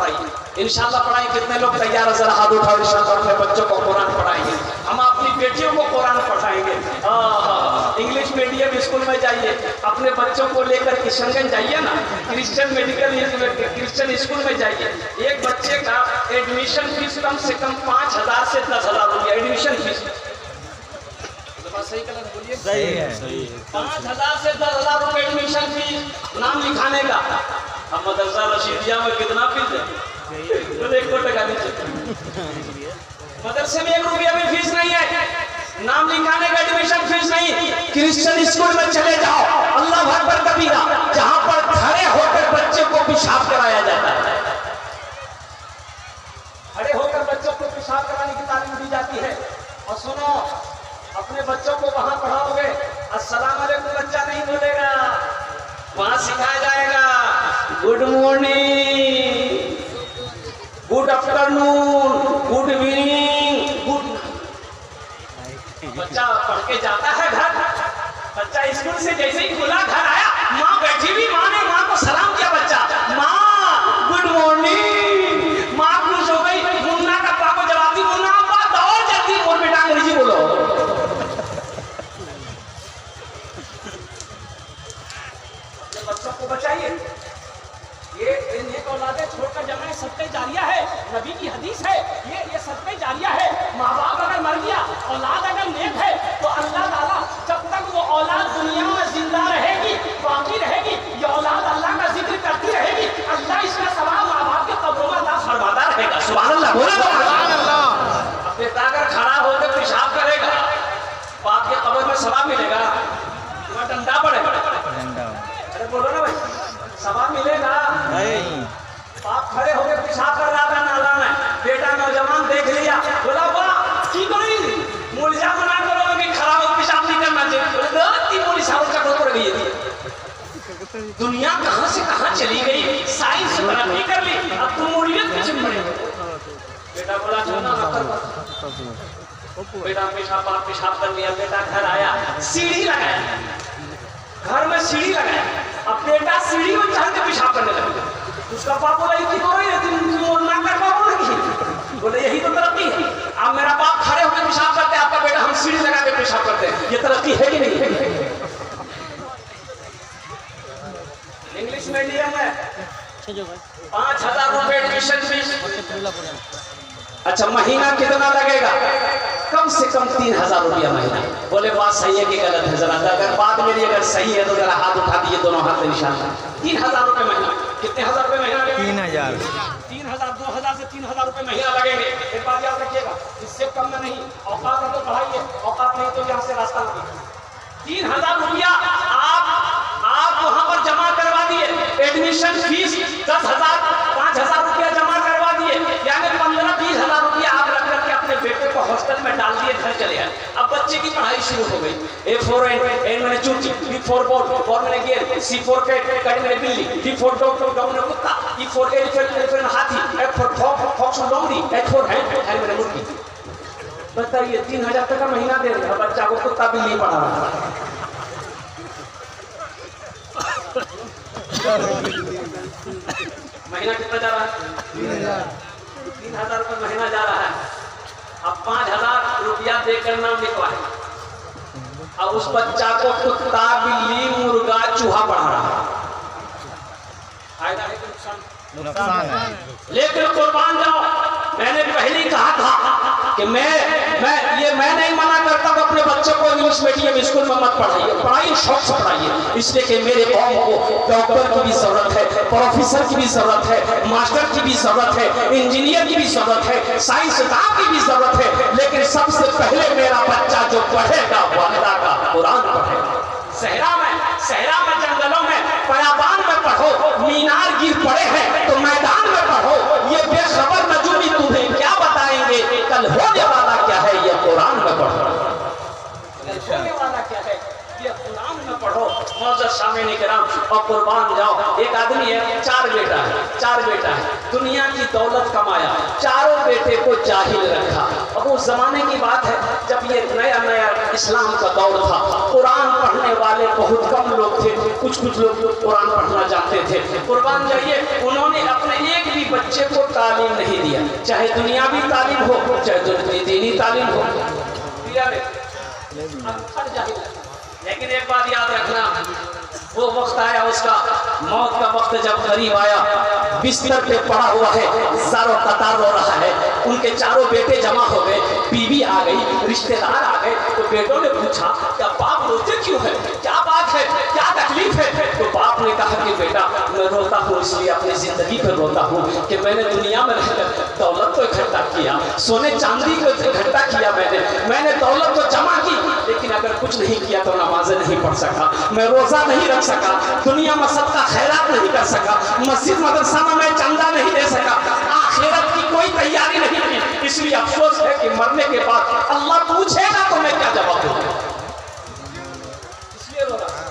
पढ़ाइए, इंशाल्लाह पढ़ाएं। कितने लोग तैयार है? जरा हाथ उठाओ। इंशाल्लाह अपने बच्चों को कुरान पढ़ाएंगे, हम अपनी बेटियों को कुरान पढ़ाएंगे। इंग्लिश मीडियम स्कूल में जाइए, अपने बच्चों को लेकर किशनगंज जाइए ना, क्रिश्चियन मेडिकल क्रिश्चियन स्कूल में जाइए। एक बच्चे का एडमिशन फीस कम से कम 5,000 से 10,000 रुपया एडमिशन फीस। सही है, सही है। 5,000 से 10,000 रुपए एडमिशन फीस, नाम लिखाने का। अब मदरसा रशीदिया में कितना फीस है? तो 1 टका नीचे। मदरसे में 1 रुपया भी फीस नहीं है, नाम लिखाने का एडमिशन फीस नहीं। क्रिश्चियन स्कूल में चले जाओ, अल्लाह अकबर कबीरा, जहां पर खड़े होकर बच्चे को पेशाब कराया जाता है। खड़े होकर बच्चों को पेशाब कराने की तालीम दी जाती है। और सुनो, अपने बच्चों को वहां पढ़ाओगे, अस्सलाम वालेकुम बच्चा नहीं बोलेगा, वहां सिखाया जाएगा good morning, good afternoon, good evening, good. बच्चा पढ़ के जाता है घर, बच्चा स्कूल से जैसे ही खुला घर आया, माँ बैठी हुई, माँ ने माँ को सलाम किया, बच्चा माँ गुड मॉर्निंग। माँ खुश हो गई, मुन्ना का पापा को जवाब दी, मुन्ना अब्बा दौड़ जल्दी बोल बेटा अंग्रेजी बोलो। बच्चों को बचाइए, ये नेक औलादें छोड़कर जमाए सदक़े जारिया है, नबी की हदीस है, ये सदक़े जारिया है। माँ बाप अगर मर गया, औलाद अगर नेक है, तो अल्लाह ताला जब तक वो औलाद दुनिया में जिंदा रहेगी, बाकी रहेगी, ये औलाद अल्लाह का जिक्र करती रहेगी, अल्लाह इसका सवाब माँ बाप के कब्रों में अल्लाह फरमाता रहेगा। सुभान अल्लाह, बोलो सुभान अल्लाह। बेटा अगर खड़ा होकर पेशाब करेगा, बाप के कब्र में सवाब मिलेगा, डंडा पड़ेगा, बोलो ना भाई, सवाब मिलेगा नहीं। बाप खड़े होकर पेशाब कर रहा था नाला में, बेटा नौजवान देख लिया, बोला वाह की करी मुर्जा बना करो कि खड़ा हो पेशाब नहीं करना चाहिए। बोले तो तीन पुलिस हाउस का पड़ गई थी। दुनिया कहां से कहां चली गई, साइंस तरक्की कर ली, अब तुम मुर्गियत पीछे पड़े। बेटा बोला जाना बेटा पेशाब कर लिया, बेटा घर आया, सीढ़ी लगाया, घर में सीढ़ी लगाया, अब बेटा सीढ़ी में चढ़ के पेशाब करने लगा। उसका बाप बोला इतनी हो रही है, तुम ना कर पाओगे? बोले यही तो तरक्की है। अब मेरा बाप खड़े होकर पेशाब करते हैं, आपका बेटा हम सीढ़ी लगा के पेशाब करते हैं, ये तरक्की है कि नहीं? इंग्लिश मीडियम में 5,000 रुपए एडमिशन फीस। अच्छा महीना कितना लगेगा? कम से कम 3,000 रुपया महीना। बोले बात सही है कि गलत है? जरा अगर बात मेरी अगर सही है तो जरा हाथ उठा दिए, दोनों हाथ इंशाल्लाह। 3,000 रुपए महीना। कितने हजार रुपए महीना? 3,000। 3,000, 2,000 से 3,000 रुपए महीना लगेंगे। एक बात याद रखिएगा, इससे कम में नहीं। औकात है तो बढ़ाइए, औकात नहीं तो यहाँ से रास्ता लगे। 3,000 रुपया आप वहां पर जमा करवा दिए, एडमिशन फीस 10,000, 5,000 रुपया जमा करवा दिए, यानी 15-20,000 रुपया आप रख करके अपने बेटे को हॉस्टल में डाल दिए, घर चले आए। अब बच्चे की पढ़ाई शुरू हो गई। A4 एन मैंने चूंटी, B4 बॉल मैंने गेर, C4 कैट मैंने बिल्ली, D4 डॉग मैंने कुत्ता, E4 एलिफेंट हाथी, F4 फॉक्स लोमड़ी, H4 हैंड मैंने मुर्गी। बताइए 3,000 तक का महीना दे रहे हैं, बच्चा को कुत्ता बिल्ली पढ़ा रहा है। महीना कितना जा रहा है? 3,000 रुपये महीना जा रहा है। अब 5,000 रुपया देकर नाम लिखवाए, अब उस बच्चा को कुत्ता बिल्ली मुर्गा चूहा पढ़ा रहा है। फायदा है कि नुकसान है? लेकिन कुर्बान जाओ, मैंने पहले कहा था कि मैं नहीं मना करता हूं अपने बच्चों को इंग्लिश मीडियम स्कूल में मत पढ़ाइए, पढ़ाइए शौक से पढ़ाइए, इसलिए कि मेरे कौम को डॉक्टर की भी जरूरत है, प्रोफेसर की भी जरूरत है, मास्टर की भी जरूरत है, इंजीनियर की भी जरूरत है, साइंसदान की भी जरूरत है। लेकिन सबसे पहले मेरा बच्चा जो पढ़ेगा वो अल्लाह का कुरान पढ़ेगा। सहरा में जंगलों में पयाबान में पढ़ो, मीनार गिर पड़े हैं तो मैदान में पढ़ो, ये बेखबर नजूमी तुम्हें क्या बताएंगे, कल होने वाला क्या है ये कुरान में पढ़ो। कल होने वाला क्या है ये कुरान में पढ़ो। मौजूद सामने निकराम और कुर्बान जाओ। एक आदमी है, चार बेटा है, दुनिया की दौलत कमाया, चारों बेटे को जाहिल रखा। अब उस जमाने की बात है जब ये नया नया इस्लाम का दौर था, कुरान पढ़ने वाले बहुत कम लोग थे, कुछ लोग कुरान पढ़ना जानते थे। कुर्बान जाइए, उन्होंने अपने एक भी बच्चे को तालीम नहीं दिया, चाहे दुनियावी तालीम हो चाहे दीनी तालीम हो, दिया नहीं। लेकिन एक बात याद रखना, वो वक्त आया उसका, मौत का वक्त जब करीब आया, बिस्तर पे पड़ा हुआ है, ज़ारो कतार रो रहा है, उनके चारों बेटे जमा हो गए, बीवी आ गई, रिश्तेदार आ गए, तो बेटों ने पूछा क्या बाप रोते क्यों है, क्या बात है, क्या तकलीफ है? तो बाप ने कहा कि बेटा मैं रोता हूँ इसलिए अपनी जिंदगी पर रोता हूँ कि मैंने दुनिया में रहकर दौलत को इकट्ठा किया, सोने चांदी को इकट्ठा किया, मैंने दौलत को जमा की, लेकिन अगर कुछ नहीं किया तो नमाजें नहीं पढ़ सका, मैं रोजा नहीं रख सका, दुनिया में सबका खैरात नहीं कर सका, मस्जिद मदरसा में मैं चंदा नहीं दे सका, आखिरत की कोई तैयारी नहीं की। इसलिए अफसोस है कि मरने के बाद अल्लाह पूछेगा तो मैं क्या जवाब दूंगा। इसलिए रो रहा।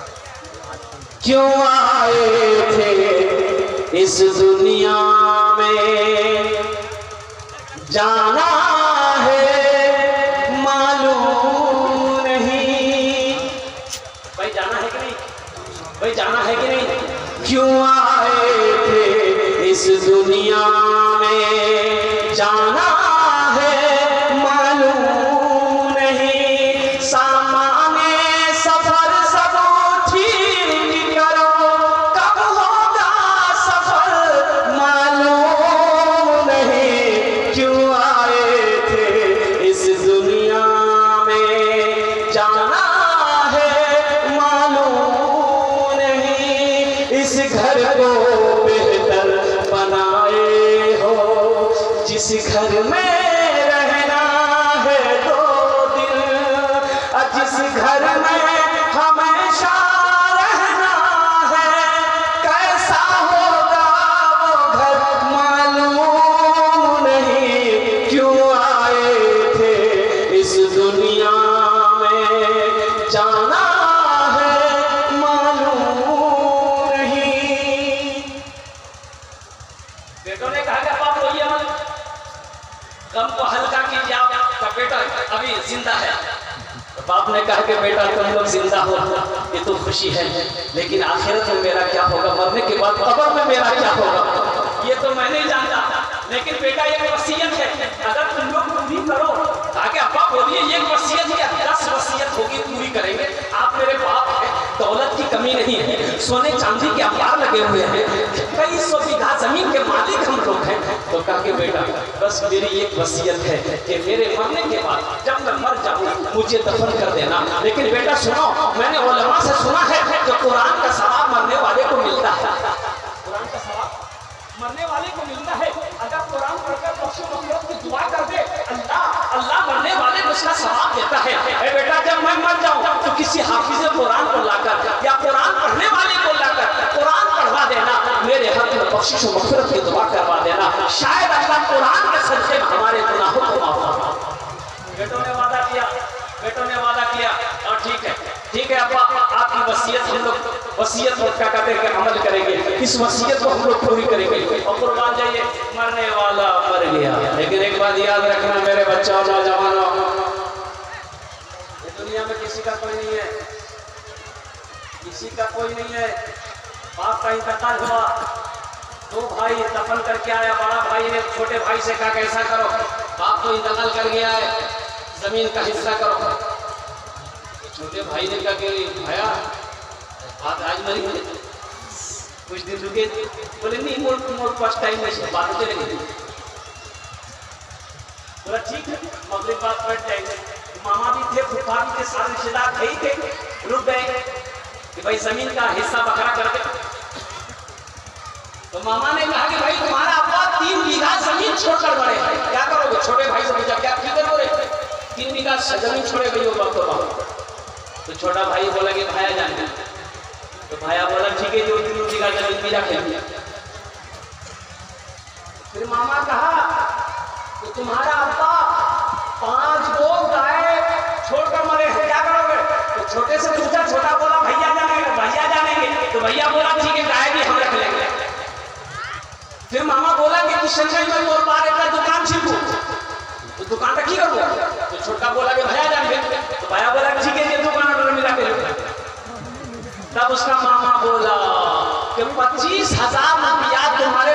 क्यों आए थे इस दुनिया में, जाना है मालूम नहीं। भाई जाना है कि नहीं, भाई जाना है कि नहीं? क्यों आए थे इस दुनिया में, जाना है मालूम नहीं। सामाने सफर सब ठीक करो, कब होगा सफर मालूम नहीं। क्यों आए थे इस दुनिया में, जाना है मालूम नहीं। इस घर को बेहतर बनाए हो, जिस घर में रहना है 2 दिन, जिस घर में हमेशा रहना है, कैसा होगा वो घर मालूम नहीं। क्यों आए थे इस दुनिया में, जाना है मालूम नहीं। बेटों ने कहा कि बाप रोइए मत, गम को हल्का कीजिए, आपका बेटा अभी जिंदा है। तो बाप ने कहा कि बेटा तुम लोग जिंदा हो ये तो खुशी है, लेकिन आखिरत में मेरा क्या होगा, मरने के बाद कब्र में मेरा क्या होगा ये तो मैं नहीं जानता। लेकिन बेटा एक वसीयत है, अगर तुम लोग पूरी करो, आगे अब्बा बोलिए एक वसीयत या 10 वसीयत होगी पूरी करेंगे। आप मेरे बाप हैं, दौलत की कमी नहीं है, सोने चांदी के अंबार लगे हुए हैं, कई 100 बीघा जमीन के मालिक हम लोग हैं। तो कहा कि बेटा बस मेरी एक वसीयत है कि मेरे मरने के बाद जब मैं मर जाऊं मुझे दफन कर देना। लेकिन बेटा सुनो, मैंने उलमा से सुना है कि कुरान का सवाब मरने वाले को मिलता है, कुरान का सवाब मरने वाले को मिलता है। अगर कुरान पढ़कर बख्शो मग़फ़िरत की दुआ कर दे, अल्लाह मरने वाले को उसका सवाब देता है। ए बेटा जब मैं मर जाऊं तो किसी हाफिज़ कुरान को लाकर या कुरान पढ़ने वाले को लाकर कुरान पढ़वा देना, मेरे हक में बख्शिश और मग़फ़िरत की दुआ करवा देना, शायद अल्लाह कुरान के सदक़े में हमारे गुनाहों को माफ़ कर दे। बेटों ने वादा किया, बेटों ने वादा किया, और ठीक है अब्बा आपकी वसीयत हम लोग वसीयत क्या कहते हैं कि अमल करेंगे, इस वसीयत को हम लोग पूरी करेंगे। और कुर्बान जाइए, मरने वाला मर गया, लेकिन एक बात याद रखना मेरे बच्चों नौजवानों, ये दुनिया में किसी का कोई नहीं है, किसी का कोई नहीं है। बाप का इंतकाल हुआ, 2 भाई दफन करके आया, बड़ा भाई ने छोटे भाई से कहा कैसा करो, बाप तो इंतकाल कर गया है, जमीन का हिस्सा करो। छोटे भाई ने कहा कि भैया बात आज मरी है, कुछ दिन रुके। बोले नहीं मोर फर्स्ट टाइम में बात होते रहेंगे। बोला ठीक है, मगरब बात बैठ जाएंगे। मामा भी थे, फूफा भी थे, सारे रिश्तेदार थे ही थे, रुक गए कि भाई जमीन का हिस्सा बखरा कर दे। तो मामा ने कहा कि भाई तुम्हारा अब्बा 3 बीघा जमीन छोड़कर बड़े हैं, क्या करोगे? छोटे भाई से पूछा क्या ठीक है बोले 3 बीघा जमीन छोड़े गई होगा। तो छोटा भाई बोला कि भाया जाने, तो भाया बोला ठीक है जो 3 बीघा जमीन मेरा खेल। फिर मामा कहा तो तुम्हारा अब्बा 5 गो गाय छोड़कर मरे हैं, क्या करोगे? तो छोटे से पूछा, छोटा बोला भैया जानेंगे, भैया जानेंगे। तो भैया बोला ठीक है गाय भी हम रख लेंगे। फिर फिर मामा बोला कि किशनगंज में तोर बार एक दुकान छिपू तो दुकान का की करबो तो छोटका बोला कि भैया जान गए तो भैया बोला ठीक है ये दुकान ऑर्डर मिला के तब उसका मामा बोला कि 25,000 रुपया तुम्हारे